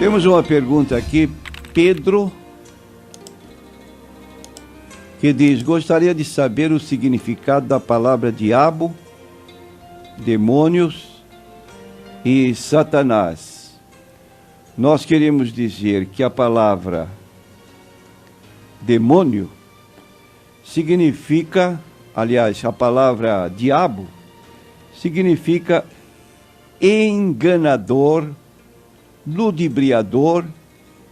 Temos uma pergunta aqui, Pedro, que diz: gostaria de saber o significado da palavra diabo, demônios e Satanás. Nós queremos dizer que a palavra demônio significa, aliás, a palavra diabo significa enganador, ludibriador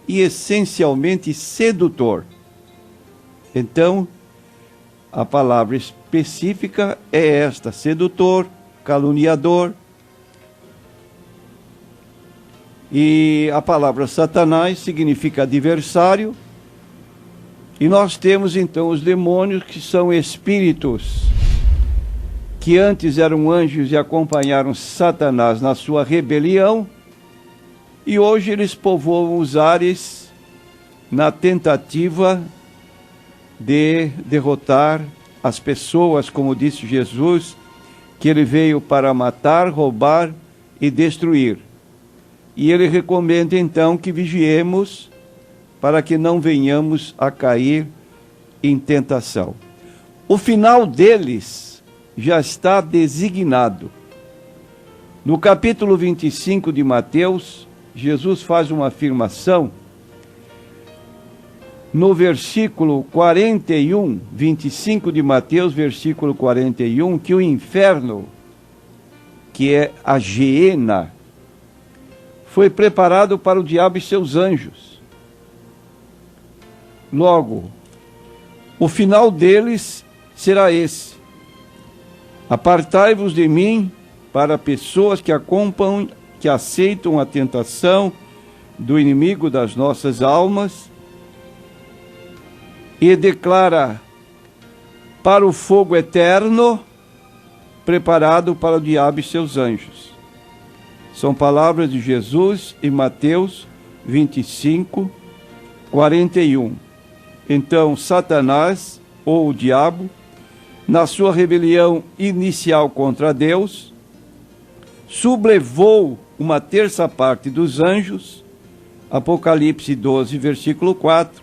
e essencialmente sedutor. Então, a palavra específica é esta: sedutor, caluniador. E a palavra Satanás significa adversário. E nós temos então os demônios, que são espíritos que antes eram anjos e acompanharam Satanás na sua rebelião, e hoje eles povoam os ares na tentativa de derrotar as pessoas, como disse Jesus, que ele veio para matar, roubar e destruir. E ele recomenda então que vigiemos para que não venhamos a cair em tentação. O final deles já está designado. No capítulo 25 de Mateus, Jesus faz uma afirmação no versículo 41, 25 de Mateus, versículo 41, que o inferno, que é a Geena, foi preparado para o diabo e seus anjos. Logo, o final deles será esse: apartai-vos de mim, para pessoas que acompanham, que aceitam a tentação do inimigo das nossas almas, e declara para o fogo eterno, preparado para o diabo e seus anjos. São palavras de Jesus em Mateus 25, 41. Então, Satanás, ou o diabo, na sua rebelião inicial contra Deus, sublevou uma terça parte dos anjos, Apocalipse 12, versículo 4.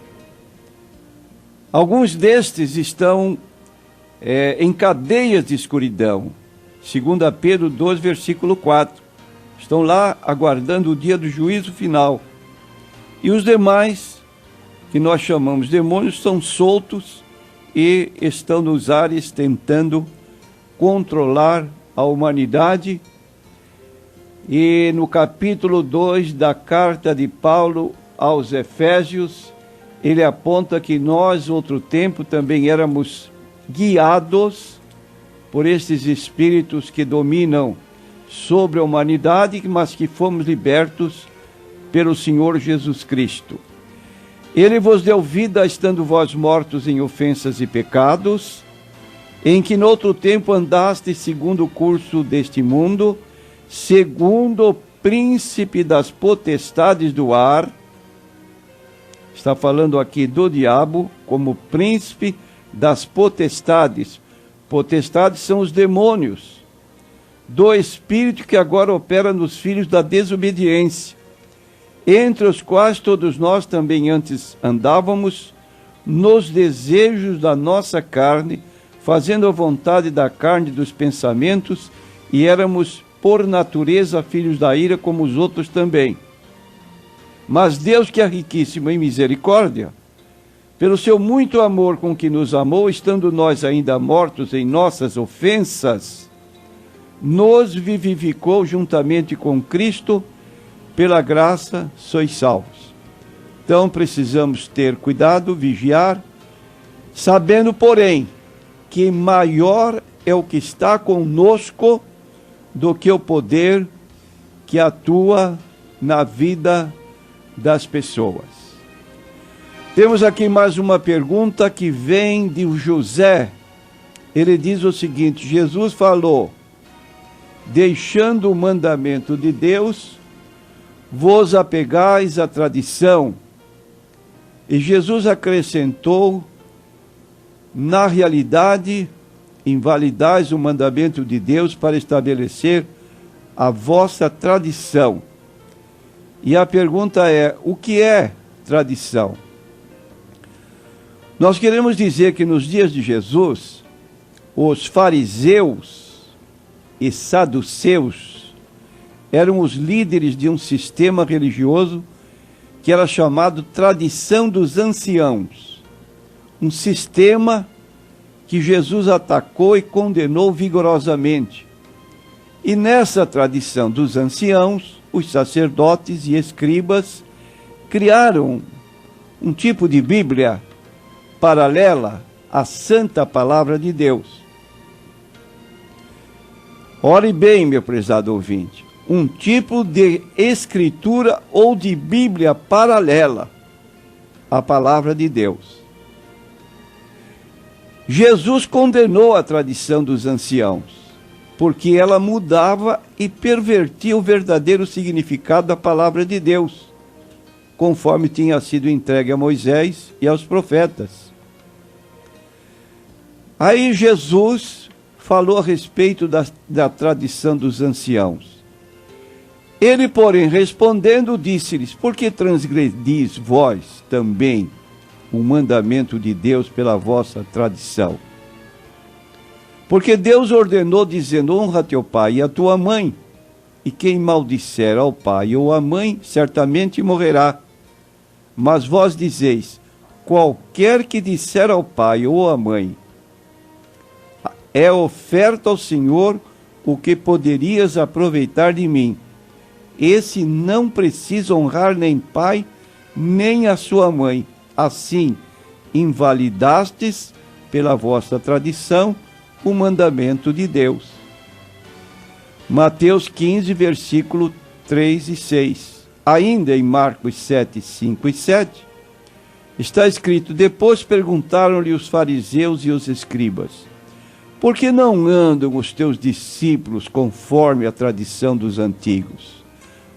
Alguns destes estão em cadeias de escuridão, 2 Pedro 12, versículo 4. Estão lá aguardando o dia do juízo final. E os demais, que nós chamamos demônios, são soltos e estão nos ares tentando controlar a humanidade. E no capítulo 2 da carta de Paulo aos Efésios, ele aponta que nós, outro tempo, também éramos guiados por esses espíritos que dominam sobre a humanidade, mas que fomos libertos pelo Senhor Jesus Cristo. Ele vos deu vida, estando vós mortos em ofensas e pecados, em que noutro tempo andaste segundo o curso deste mundo, segundo o príncipe das potestades do ar. Está falando aqui do diabo como príncipe das potestades. Potestades são os demônios, do espírito que agora opera nos filhos da desobediência, entre os quais todos nós também antes andávamos, nos desejos da nossa carne, fazendo a vontade da carne e dos pensamentos, e éramos por natureza filhos da ira, como os outros também. Mas Deus, que é riquíssimo em misericórdia, pelo seu muito amor com que nos amou, estando nós ainda mortos em nossas ofensas, nos vivificou juntamente com Cristo, pela graça sois salvos. Então precisamos ter cuidado, vigiar, sabendo, porém, que maior é o que está conosco do que o poder que atua na vida das pessoas. Temos aqui mais uma pergunta que vem de José. Ele diz o seguinte: Jesus falou: deixando o mandamento de Deus, vos apegais à tradição. E Jesus acrescentou: na realidade, invalidais o mandamento de Deus para estabelecer a vossa tradição. E a pergunta é: o que é tradição? Nós queremos dizer que nos dias de Jesus, os fariseus e saduceus eram os líderes de um sistema religioso que era chamado tradição dos anciãos. Um sistema que Jesus atacou e condenou vigorosamente. E nessa tradição dos anciãos, os sacerdotes e escribas criaram um tipo de Bíblia paralela à Santa Palavra de Deus. Ore bem, meu prezado ouvinte, um tipo de escritura ou de Bíblia paralela à Palavra de Deus. Jesus condenou a tradição dos anciãos, porque ela mudava e pervertia o verdadeiro significado da Palavra de Deus, conforme tinha sido entregue a Moisés e aos profetas. Aí Jesus falou a respeito da tradição dos anciãos. Ele, porém, respondendo, disse-lhes: por que transgredis vós também o mandamento de Deus pela vossa tradição? Porque Deus ordenou, dizendo: honra teu pai e a tua mãe, e quem maldisser ao pai ou à mãe, certamente morrerá. Mas vós dizeis: qualquer que disser ao pai ou à mãe, é oferta ao Senhor o que poderias aproveitar de mim. Esse não precisa honrar nem pai, nem a sua mãe. Assim, invalidastes pela vossa tradição o mandamento de Deus. Mateus 15, versículo 3 e 6. Ainda em Marcos 7, 5 e 7, está escrito: depois perguntaram-lhe os fariseus e os escribas: por que não andam os teus discípulos conforme a tradição dos antigos,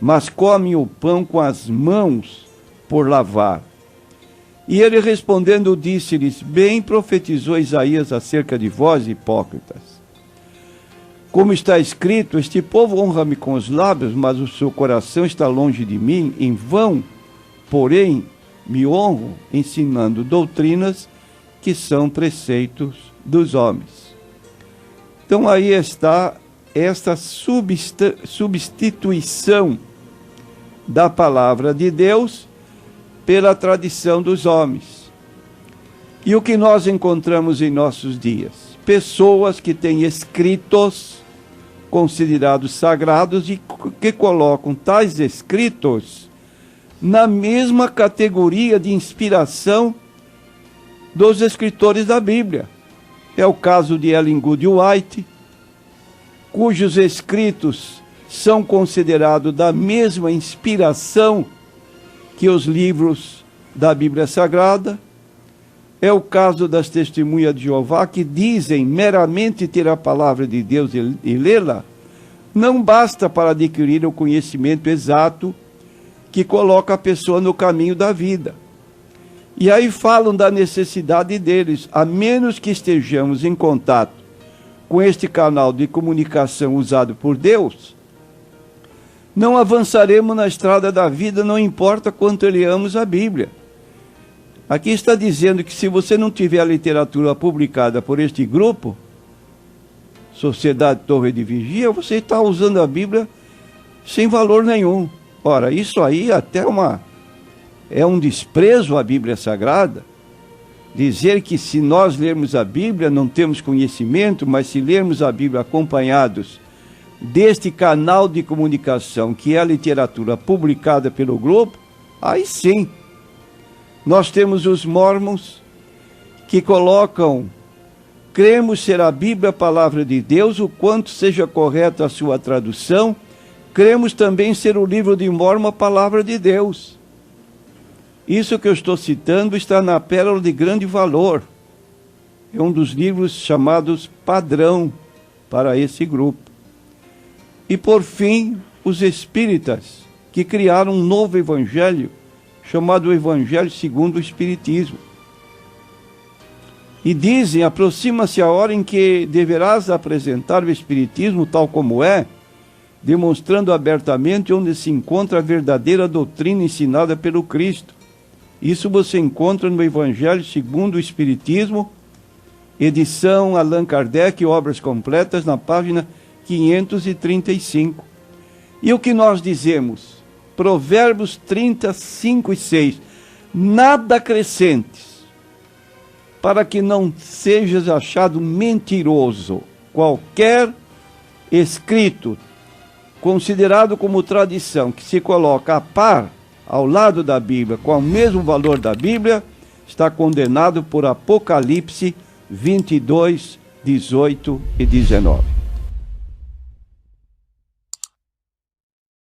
mas comem o pão com as mãos por lavar? E ele respondendo disse-lhes: bem profetizou Isaías acerca de vós, hipócritas. Como está escrito: este povo honra-me com os lábios, mas o seu coração está longe de mim. Em vão, porém, me honram, ensinando doutrinas que são preceitos dos homens. Então aí está esta substituição da palavra de Deus pela tradição dos homens. E o que nós encontramos em nossos dias? Pessoas que têm escritos considerados sagrados e que colocam tais escritos na mesma categoria de inspiração dos escritores da Bíblia. É o caso de Ellen G. White, cujos escritos são considerados da mesma inspiração que os livros da Bíblia Sagrada. É o caso das testemunhas de Jeová, que dizem meramente ter a palavra de Deus e lê-la não basta para adquirir o conhecimento exato que coloca a pessoa no caminho da vida. E aí falam da necessidade deles, a menos que estejamos em contato com este canal de comunicação usado por Deus, não avançaremos na estrada da vida, não importa quanto leamos a Bíblia. Aqui está dizendo que se você não tiver a literatura publicada por este grupo, Sociedade Torre de Vigia, você está usando a Bíblia sem valor nenhum. Ora, isso aí até é um desprezo à Bíblia Sagrada. Dizer que se nós lermos a Bíblia não temos conhecimento, mas se lermos a Bíblia acompanhados deste canal de comunicação, que é a literatura publicada pelo grupo, aí sim. Nós temos os mormons que colocam: cremos ser a Bíblia a palavra de Deus, o quanto seja correta a sua tradução. Cremos também ser o livro de Mórmon a palavra de Deus. Isso que eu estou citando está na Pérola de Grande Valor. É um dos livros chamados padrão para esse grupo. E por fim, os espíritas, que criaram um novo evangelho, chamado Evangelho segundo o Espiritismo. E dizem: aproxima-se a hora em que deverás apresentar o Espiritismo tal como é, demonstrando abertamente onde se encontra a verdadeira doutrina ensinada pelo Cristo. Isso você encontra no Evangelho segundo o Espiritismo, edição Allan Kardec, Obras Completas, na página 535. E o que nós dizemos? Provérbios 35 e 6. Nada acrescentes, para que não sejas achado mentiroso. Qualquer escrito considerado como tradição, que se coloca a par, ao lado da Bíblia, com o mesmo valor da Bíblia, está condenado por Apocalipse 22, 18 e 19.